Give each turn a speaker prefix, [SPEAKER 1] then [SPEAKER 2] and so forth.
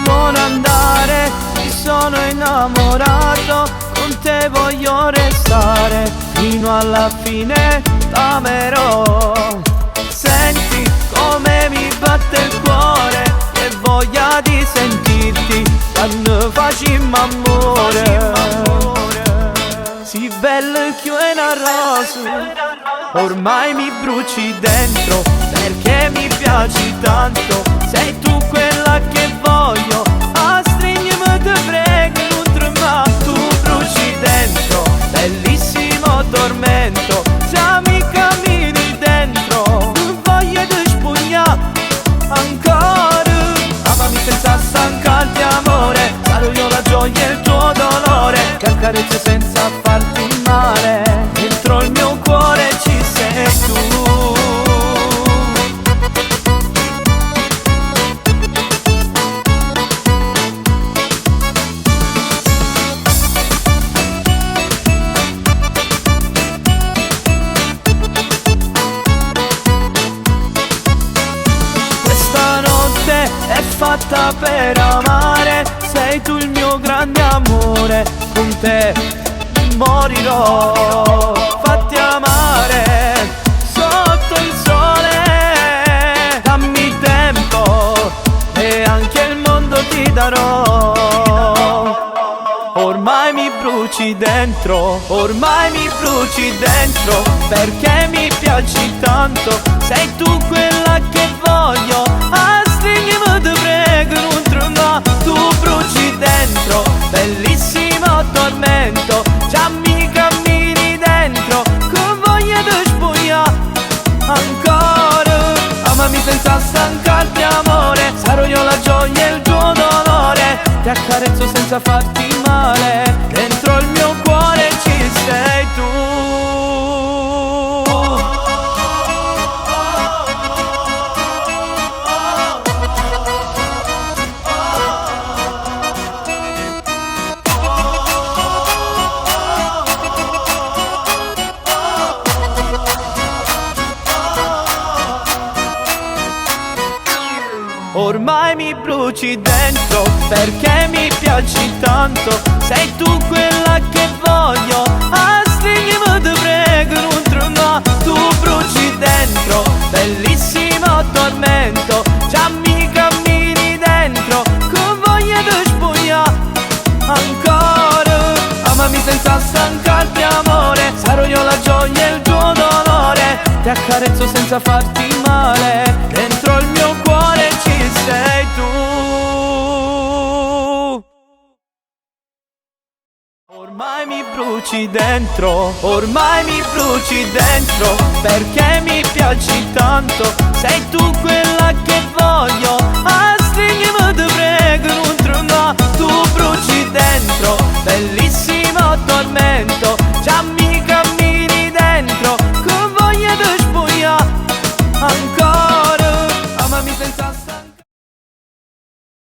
[SPEAKER 1] Non andare, mi sono innamorato, con te voglio restare, fino alla fine t'amerò. Senti come mi batte il cuore, che voglia di sentirti quando facciamo amore. Si bello che è una rosa, ormai mi bruci dentro, perché mi piaci tanto, sei tu quella che voglio. A stringermi te prego, non trema, tu bruci dentro, bellissimo tormento, già mi cammini dentro, tu voglia di spugnare ancora. Amami senza stancarti amore, sarò io la gioia e il tuo dolore, che accarezzo senza farti male, dentro il mio cuore ci sei tu. È fatta per amare, sei tu il mio grande amore, con te morirò. Fatti amare sotto il sole, dammi tempo e anche il mondo ti darò. Ormai mi bruci dentro, ormai mi bruci dentro, perché mi piaci tanto, sei tu quella che voglio. A stringimi te prego, non trema, tu bruci dentro, bellissimo tormento, già mi cammini dentro, con voglia di spugnare ancora. Amami senza stancarti amore, sarò io la gioia e il tuo dolore, ti accarezzo senza farti male, dentro il mio cuore ci sei tu. Ormai mi bruci dentro, perché mi piaci tanto, sei tu quella che voglio. A stringimi te prego, non trema, tu bruci dentro, bellissimo tormento, già mi cammini dentro, con voglia di spugnare ancora. Amami senza stancarti amore, sarò io la gioia e il tuo dolore, ti accarezzo senza farti male, dentro il mio cuore ci sei tu. Ormai mi bruci dentro, ormai mi bruci dentro, perché mi piaci tanto, sei tu quella che voglio.